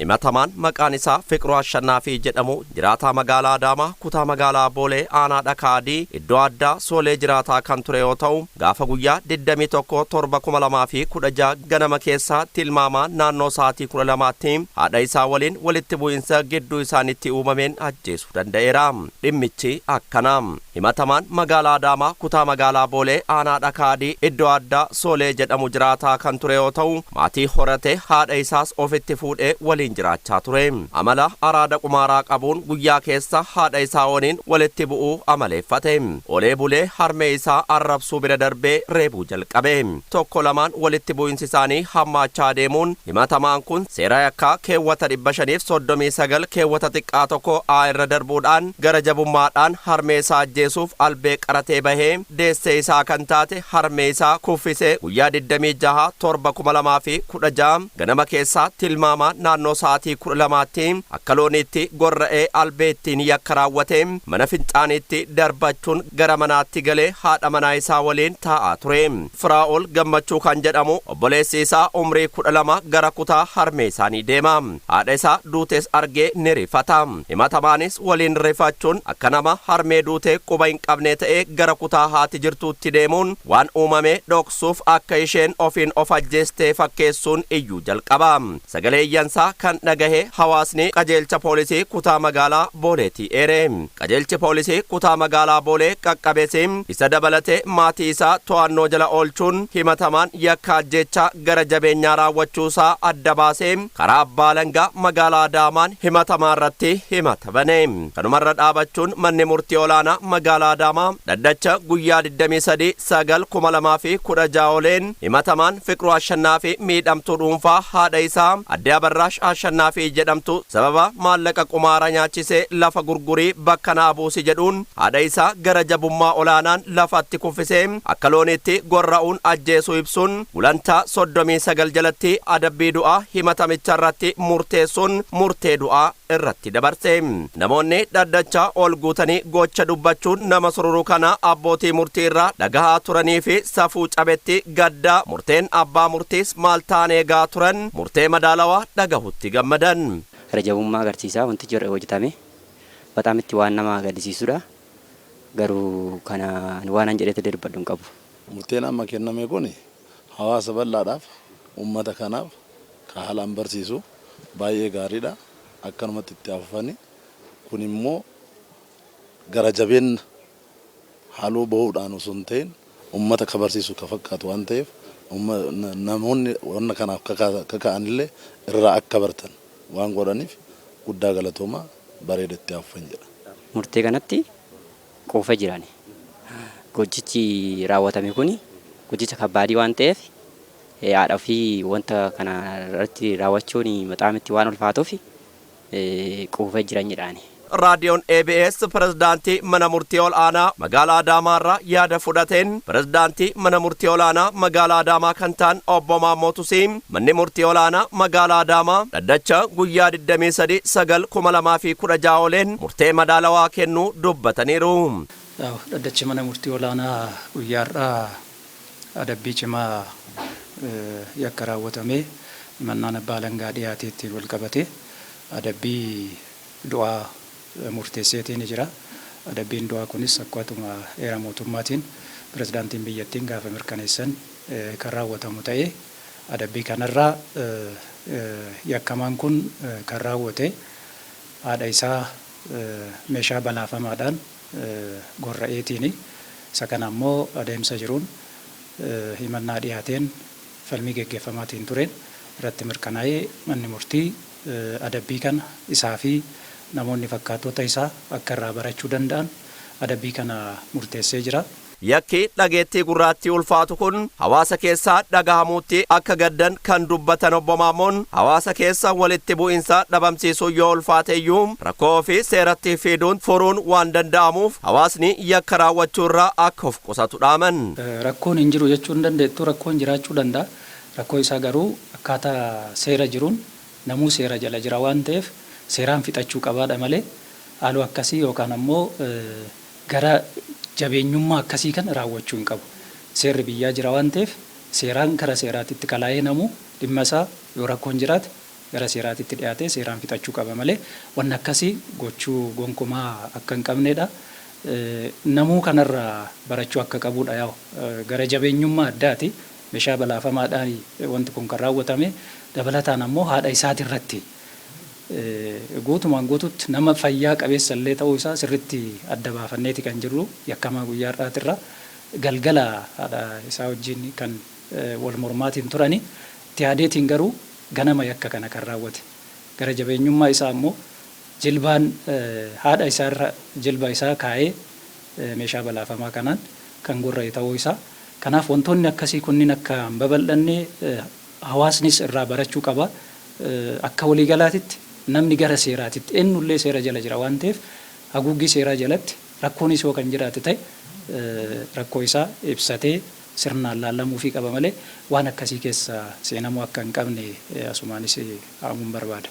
himatamaan maqaan isaa Fiqiruu Ashannaafi jedhamu jiraataa magaalaa Adaamaa kutaa magaalaa Boolee aanaa Dhakaadii iddoo addaa Soolee jiraataa kan ture yoo ta'u gaafa guyyaa 21/7/2016 ganama keessaa tilmaamaan naannoo sa'aatii 12tti haadha isaa waliin walitti bu'insa gidduu isaanitti uumameen ajjeesuu danda'eera. Dhimmichi akkana. Himatamaan magaalaa Adaamaa kutaa magaalaa Boolee aanaa Dhakaadii iddoo addaa Soolee jedhamu jiraataa kan ture yoo ta'u maatii horatee haadha isaas ofitti fuudhee waliin jiraachaa ture. Amala araada qumaaraa qabuun guyyaa keessa haadha isaa waliin walitti bu'uu amaleeffate. Olee bulee harmee isaa arrabsuu bira darbee reebuu jalqabe. Tokko lamaan walitti bu'insi isaanii hammaachaa deemuun himatamaan kun seera yakkaa keewwata 539 keewwata xiqqaa tokko A irra darbuudhaan gara jabummaadhaan harmee isaa ajjeesuuf albee qaratee bahee deessee isaa kan taate harmee isaa kuffisee guyyaa 26/7/2016 ganama keessaa tilmaamaa naannoo sa'aatii 12tti akka looniitti gorra'ee albee ittiin yakka raawwatee mana fincaaniitti darbachuun gara manaatti galee haadha manaa isaa waliin taa'aa ture. Firaa'ol Gammachuu kan jedhamu obboleessi isaa umrii 12 gara kutaa harmee isaanii deema. Haadha isaa duutees argee ni rifata. Himatamaanis waliin rifachuun akka nama harmee duutee quba hin qabne ta'ee gara kutaa haati jirtuutti deemuun waan uumame dhoksuuf akka isheen ofiin of ajjeestee fakkeessuun iyyuu jalqaba. Sagalee iyyansaa kan dhagahe hawaasni qajeelcha poolisii kutaa magaalaa Booleetii eere. Qajeelchi poolisii kutaa magaalaa Boolee qaqqabeesee isa dabalatee maatii isaa to'annoo jala oolchuun himatamaan yakka ajjeechaa gara jabeenyaa raawwachuusaa adda baasee karaa abbaa alangaa magaalaa Adaamaan himatamaa irratti himata bane. Kanumarra dhaabachuun manni murtii olaanaa magaalaa Adaamaa dhaddacha guyyaa 23/9/2016 ooleen himatamaan Fiqiruu Ashannaafi miidhamtuu dhuunfaa haadha isaa Addee Abarraash Ashannaafi jedhamtu sababa maallaqa qumaara nyaachisee lafa gurgurii bakka naa buusi jedhuun haadha isaa gara jabummaa olaanaan lafatti kuffisee akka looniitti gorra'uun ajjeesuu ibsuun gulantaa 39 jalatti adabbii du'aa himatamicha irratti murteessuun murtee du'aa irratti dabarse. Namoonni dhaddacha ol guutanii gocha dubbachuun nama sururu kana abbootii murtii irraa dhagahaa turanii fi safuu cabetti gaddaa murteen abbaa murtiis maal ta'an eegaa turan murtee madaalawaa dhagahutti gammadan. Rajabummaa agarsiisaa wanti jirre hojjetame bataam itti waan nama gaddisiisudha. Garuu kana waan an jedhee darbadhu hin qabu. Murteen amma kenname kun hawaasa bal'aadhaaf uummata kanaaf haalaan barsiisu baay'ee gaariidha. Akkanumatti itti hafanii kun immoo gara jabeen haaloo bahuudhaan osoo hin ta'in uummata ka barsiisu ka fakkaatu waan ta'eef namoonni wanna kanaaf kaka'anillee irraa akka bartan waan godhaniif guddaa galatoomaa bareeda itti hafan jedha. Murtee kanatti quufa jirani. Gochichi raawwatame kuni gochicha kabbaadii waan ta'eef haadha fi wanta kana irratti raawwachuun mataamitti waan ulfaatuuf quufa jiran jedhaani. Raadiyoon ABS pirezidaantii mana murtii ol'aanaa magaalaa Adaamaa irraa yaada fudhateen pirezidaantii mana murtii ol'aanaa magaalaa Adaamaa kan ta'an obbo Maammoo Tusii manni murtii ol'aanaa magaalaa Adaamaa dhaddacha guyyaa 23/9/2016 ooleen murtee madaalawaa kennuu dubbataniiru. Dhaddachi mana murtii ol'aanaa guyyaarraa adabbii cimaa yakka raawwatamee mannaan abbaa alangaa dhiyaateetti wal qabate adabbii du'aa murteesseetiin jira. Adabbiin du'aa kunis akkatuma heera mootummaatiin pirezidaantiin biyyattiin gaafa mirkaneessan kan raawwatamu ta'ee adabbii kanarraa yakkamaan kun kan raawwate haadha isaa meeshaa balaafamaadhaan gorra'eetiin isa kana ammoo adeemsa jiruun himannaa dhiyaateen falmii geggeeffamaatiin tureen irratti mirkanaa'ee manni murtii adabbii kana isaa fi namoonni fakkaatota isaa akka irraa barachuu danda'an adabbii kana murteessee jira. Yakki dhageettii gurraattii ulfaatu kun hawaasa keessaa dhagahamuutti akka gaddan kan dubbatan obbo Maammoon hawaasa keessa walitti bu'insa dhabamsiisuu yoo ulfaateyyuu rakkoo fi seeratti fiduun furuun waan danda'amuuf hawaasni yakka raawwachuu irraa akka of qusatu dhaaman. Rakkoon hin jiru jechuu hin dandeettu rakkoon jiraachuu danda'a. Rakkoo isaa garuu akkaataa seera jiruun namuu seera jala jira waan ta'eef seeraan fixachuu qabaadha malee haaloo akkasii yookaan ammoo gara jabeenyummaa akkasii kan raawwachuu hin qabu. Seerri biyyaa jira waan ta'eef seeraan karaa seeraatitti kalaa'ee namuu dhimma isaa yoo rakkoon jiraate gara seeraatitti dhiyaatee seeraan fixachuu qaba malee waan akkasii gochuu gonkumaa akka hin qabnedha. Namuu kanarraa barachuu akka qabudha yaa gara jabeenyummaa addaati meeshaa balaafamaadhaan wanti kun kan raawwatame dabalataan ammoo haadha isaati irratti guutumaan guututti nama fayyaa qabeessa illee ta'uu isaa sirriitti adda baafanneeti kan jirru yakkamaa guyyaa har'aatirra galgala haadha isaa wajjin kan wal mormaatiin turani tiyaadeetiin garuu ganama yakka kana kan raawwate gara jabeenyummaa isaa ammoo jilbaan haadha isaarra jilba isaa kaa'ee meeshaa balaafamaa kanaan kan gorra'e ta'uu isaa. Kanaaf wantoonni akkasii kunniin akka hin babal'anne hawaasnis irraa barachuu qaba. Akka waliigalaatitti namni gara seeraatitti eenyullee seera jala jira waan ta'eef haguuggii seeraa jalatti rakkoonis yoo kan jiraate ta'e rakkoo isaa ibsatee sirnaan laallamuufii qaba malee waan akkasii keessa seenamuu akka hin qabne asumaanis haamuun barbaada.